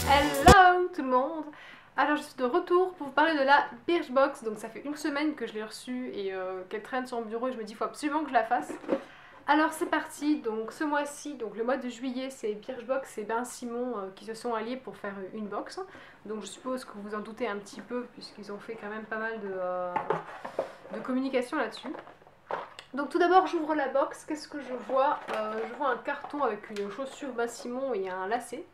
Hello tout le monde. Alors je suis de retour pour vous parler de la Birchbox. Donc ça fait une semaine que je l'ai reçue et qu'elle traîne sur mon bureau et je me dis il faut absolument que je la fasse. Alors c'est parti, donc ce mois-ci, donc le mois de juillet, c'est Birchbox et Ben Simon qui se sont alliés pour faire une box. Donc je suppose que vous vous en doutez un petit peu puisqu'ils ont fait quand même pas mal de communication là-dessus. Donc tout d'abord j'ouvre la box, qu'est-ce que je vois? Je vois un carton avec une chaussure Ben Simon et un lacet.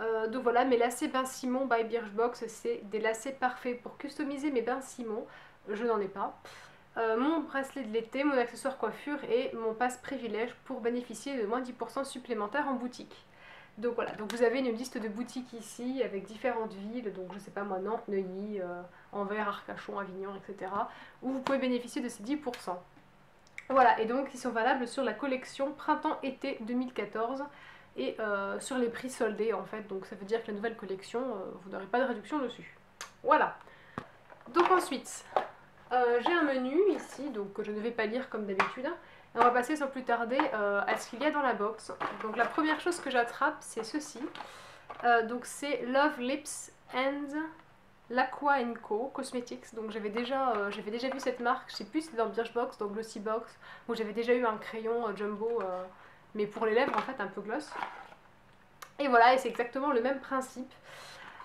Donc voilà, mes lacets Ben Simon by Birchbox, c'est des lacets parfaits pour customiser mes Ben Simon. Je n'en ai pas. Mon bracelet de l'été, mon accessoire coiffure et mon passe privilège pour bénéficier de moins 10% supplémentaires en boutique. Donc voilà, donc vous avez une liste de boutiques ici avec différentes villes, donc je sais pas moi, Nantes, Neuilly, Anvers, Arcachon, Avignon, etc. où vous pouvez bénéficier de ces 10%. Voilà, et donc ils sont valables sur la collection Printemps-été 2014 et sur les prix soldés en fait, donc ça veut dire que la nouvelle collection, vous n'aurez pas de réduction dessus. Voilà. Donc ensuite, j'ai un menu ici, donc que je ne vais pas lire comme d'habitude. On va passer sans plus tarder à ce qu'il y a dans la box. Donc la première chose que j'attrape, c'est ceci. Donc c'est Love Lips and l'Aqua Co Cosmetics. Donc j'avais déjà vu cette marque, je sais plus si c'est dans Birchbox, dans Glossybox, où j'avais déjà eu un crayon jumbo, mais pour les lèvres en fait, un peu gloss. Et voilà, et c'est exactement le même principe.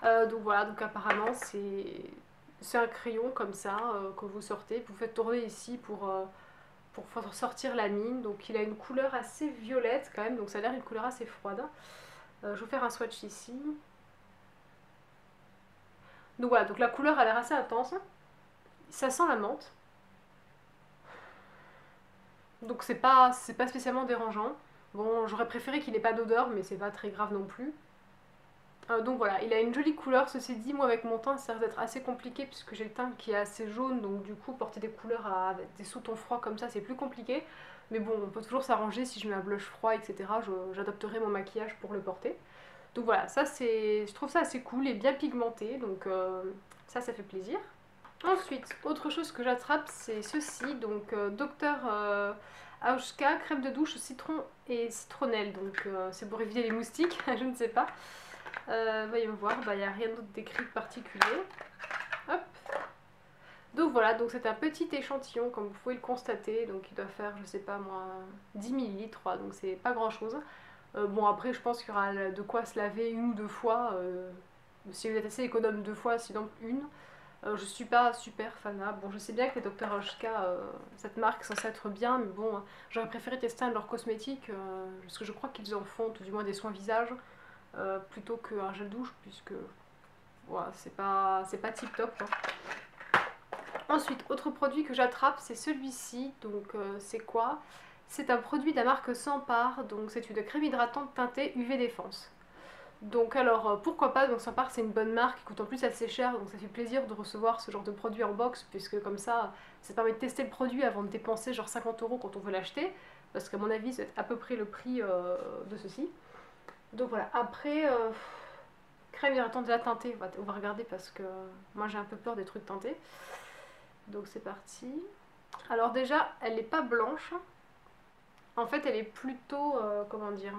Donc voilà, donc apparemment c'est un crayon comme ça que vous sortez, vous faites tourner ici pour faire sortir la mine. Donc il a une couleur assez violette quand même, donc ça a l'air une couleur assez froide. Je vais vous faire un swatch ici. Donc voilà, donc la couleur a l'air assez intense. Ça sent la menthe. Donc c'est pas spécialement dérangeant. Bon, j'aurais préféré qu'il ait pas d'odeur, mais c'est pas très grave non plus. Donc voilà, il a une jolie couleur, ceci dit, moi avec mon teint ça risque d'être assez compliqué puisque j'ai le teint qui est assez jaune, donc du coup porter des couleurs avec des sous-tons froids comme ça c'est plus compliqué. Mais bon, on peut toujours s'arranger si je mets un blush froid, etc. J'adapterai mon maquillage pour le porter. Donc voilà, je trouve ça assez cool et bien pigmenté, donc ça fait plaisir. Ensuite, autre chose que j'attrape, c'est ceci, donc Dr Aushka, crème de douche citron et citronnelle, donc c'est pour éviter les moustiques, je ne sais pas. Voyons voir, il n'y a rien d'autre d'écrit de particulier. Hop. Donc voilà, donc c'est un petit échantillon comme vous pouvez le constater, donc il doit faire, je sais pas moi, 10 ml, donc c'est pas grand chose. Bon après je pense qu'il y aura de quoi se laver une ou deux fois, si vous êtes assez économe deux fois, sinon une. Je suis pas super fanat. Bon, je sais bien que les Dr. Hoshka, cette marque est censée être bien, mais bon, j'aurais préféré tester un de leurs cosmétiques, parce que je crois qu'ils en font, tout du moins des soins visage, plutôt qu'un gel douche, puisque voilà, c'est pas tip top. Hein. Ensuite, autre produit que j'attrape, c'est celui-ci. Donc, c'est quoi? C'est un produit de la marque Sampar, donc c'est une crème hydratante teintée UV Défense. Donc alors pourquoi pas, donc Sampar c'est une bonne marque qui coûte en plus assez cher, donc ça fait plaisir de recevoir ce genre de produit en box, puisque comme ça permet de tester le produit avant de dépenser genre 50 € quand on veut l'acheter, parce qu'à mon avis c'est à peu près le prix de ceci. Donc voilà, après crème hydratante déjà teintée, on va regarder parce que moi j'ai un peu peur des trucs teintés. Donc c'est parti. Alors déjà elle n'est pas blanche, en fait elle est plutôt, comment dire,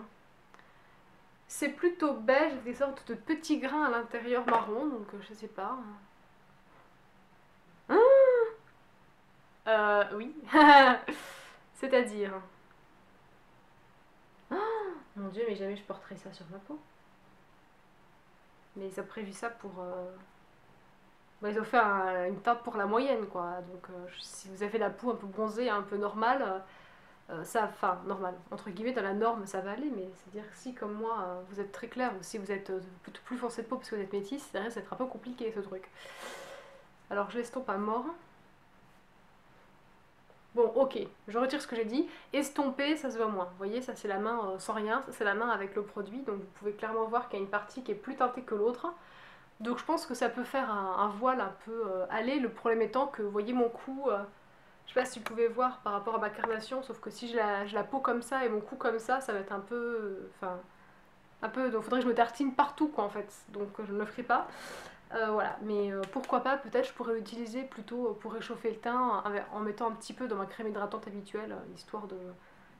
c'est plutôt beige avec des sortes de petits grains à l'intérieur marron, donc je sais pas. Oui. C'est-à-dire. Mon dieu, mais jamais je porterai ça sur ma peau. Mais ils ont prévu ça pour. Bah, ils ont fait une teinte pour la moyenne, quoi. Donc si vous avez la peau un peu bronzée, un peu normale, ça, enfin, normal, entre guillemets, dans la norme, ça va aller, mais c'est-à-dire que si, comme moi, vous êtes très clair, ou si vous êtes plus foncé de peau parce que vous êtes métisse, ça risque d'être un peu compliqué, ce truc. Alors, je l'estompe à mort. Bon, ok, je retire ce que j'ai dit. Estomper, ça se voit moins. Vous voyez, ça c'est la main sans rien, ça c'est la main avec le produit. Donc vous pouvez clairement voir qu'il y a une partie qui est plus teintée que l'autre. Donc je pense que ça peut faire un voile un peu aller. Le problème étant que, vous voyez mon cou, je sais pas si vous pouvez voir par rapport à ma carnation, sauf que si j'ai la peau comme ça et mon cou comme ça va être un peu... Enfin, un peu... Donc faudrait que je me tartine partout, quoi, en fait. Donc je ne le ferai pas. Voilà, mais pourquoi pas, peut-être je pourrais l'utiliser plutôt pour réchauffer le teint en mettant un petit peu dans ma crème hydratante habituelle, histoire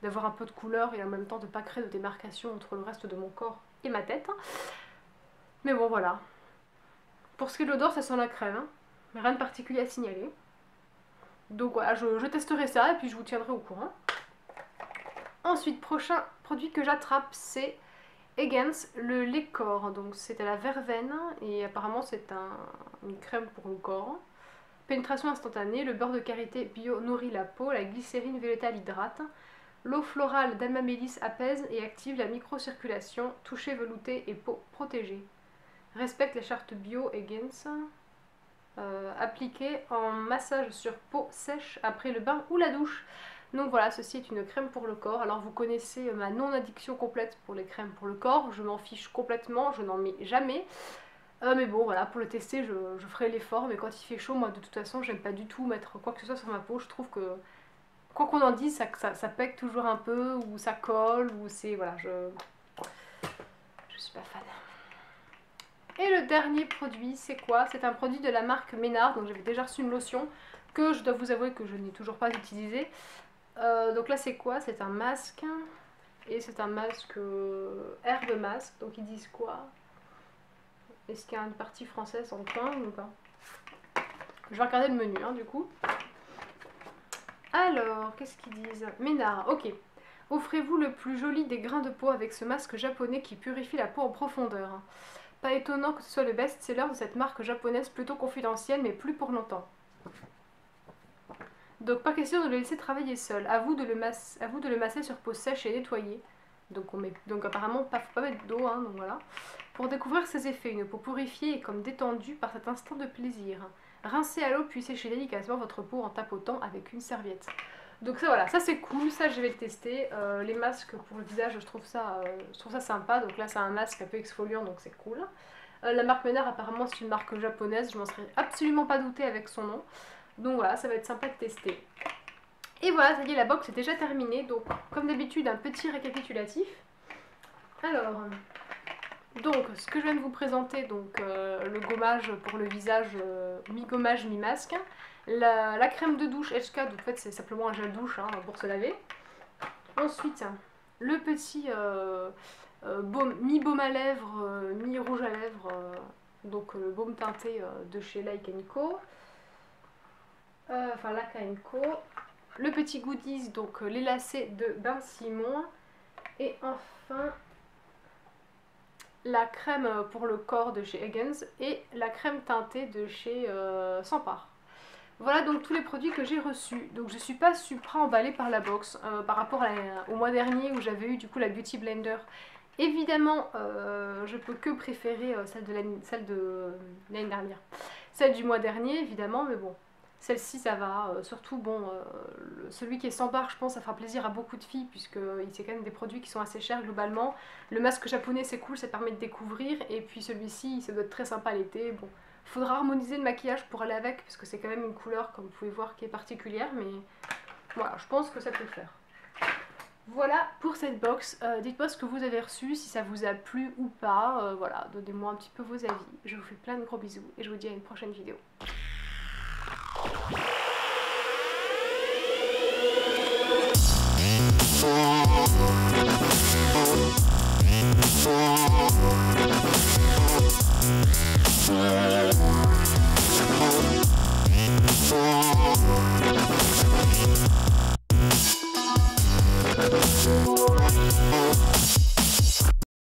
d'avoir un peu de couleur et en même temps de ne pas créer de démarcation entre le reste de mon corps et ma tête. Mais bon, voilà. Pour ce qui est de l'odeur, ça sent la crème, hein. Mais rien de particulier à signaler. Donc voilà, je testerai ça et puis je vous tiendrai au courant. Ensuite, prochain produit que j'attrape, c'est Eggans, le lait corps. Donc c'est à la verveine et apparemment c'est une crème pour le corps. Pénétration instantanée, le beurre de karité bio nourrit la peau, la glycérine végétale hydrate. L'eau florale d'Amamélis apaise et active la microcirculation, toucher velouté et peau protégée. Respecte la charte bio Eggans. Appliqué en massage sur peau sèche après le bain ou la douche. Donc voilà, ceci est une crème pour le corps. Alors vous connaissez ma non-addiction complète pour les crèmes pour le corps. Je m'en fiche complètement, je n'en mets jamais. Mais bon, voilà, pour le tester, je ferai l'effort. Mais quand il fait chaud, moi de toute façon, j'aime pas du tout mettre quoi que ce soit sur ma peau. Je trouve que, quoi qu'on en dise, ça pèque toujours un peu, ou ça colle, ou c'est... Voilà, je suis pas fan. Et le dernier produit, c'est quoi? C'est un produit de la marque Ménard. Donc j'avais déjà reçu une lotion que je dois vous avouer que je n'ai toujours pas utilisée. Donc là c'est quoi? C'est un masque. Et c'est un masque herbe masque. Donc ils disent quoi? Est-ce qu'il y a une partie française en coin ou pas? Je vais regarder le menu hein, du coup. Alors, qu'est-ce qu'ils disent? Ménard, ok. Offrez-vous le plus joli des grains de peau avec ce masque japonais qui purifie la peau en profondeur. Pas étonnant que ce soit le best-seller de cette marque japonaise plutôt confidentielle, mais plus pour longtemps. Donc pas question de le laisser travailler seul. À vous de le masser sur peau sèche et nettoyée. Donc apparemment, faut pas mettre d'eau, hein, donc voilà. Pour découvrir ses effets, une peau purifiée et comme détendue par cet instant de plaisir. Rincez à l'eau puis séchez délicatement votre peau en tapotant avec une serviette. Donc ça voilà, ça c'est cool, ça je vais le tester. Les masques pour le visage, je trouve ça sympa. Donc là c'est un masque un peu exfoliant, donc c'est cool. La marque Ménard apparemment c'est une marque japonaise, je m'en serais absolument pas doutée avec son nom. Donc voilà, ça va être sympa de tester. Et voilà, ça y est, la box est déjà terminée. Donc comme d'habitude, un petit récapitulatif. Alors, donc ce que je viens de vous présenter, donc le gommage pour le visage, mi-gommage, mi-masque. La crème de douche HK, en fait c'est simplement un gel douche hein, pour se laver. Ensuite, le petit mi-baume à lèvres, mi-rouge à lèvres, donc le baume teinté de chez Like & Co. Enfin Like & Co. Le petit goodies, donc les lacets de Ben Simon. Et enfin, la crème pour le corps de chez Eggans et la crème teintée de chez Sampar. Voilà donc tous les produits que j'ai reçus. Donc je suis pas super emballée par la box par rapport au mois dernier où j'avais eu du coup la Beauty Blender. Évidemment je peux que préférer celle de l'année dernière. Celle du mois dernier évidemment, mais bon. Celle-ci ça va, surtout bon, celui qui est sans barre je pense ça fera plaisir à beaucoup de filles puisque c'est quand même des produits qui sont assez chers globalement. Le masque japonais c'est cool, ça permet de découvrir et puis celui-ci ça doit être très sympa l'été. Bon, faudra harmoniser le maquillage pour aller avec parce que c'est quand même une couleur comme vous pouvez voir qui est particulière mais voilà, je pense que ça peut le faire. Voilà pour cette box, dites-moi ce que vous avez reçu, si ça vous a plu ou pas, voilà, donnez-moi un petit peu vos avis. Je vous fais plein de gros bisous et je vous dis à une prochaine vidéo.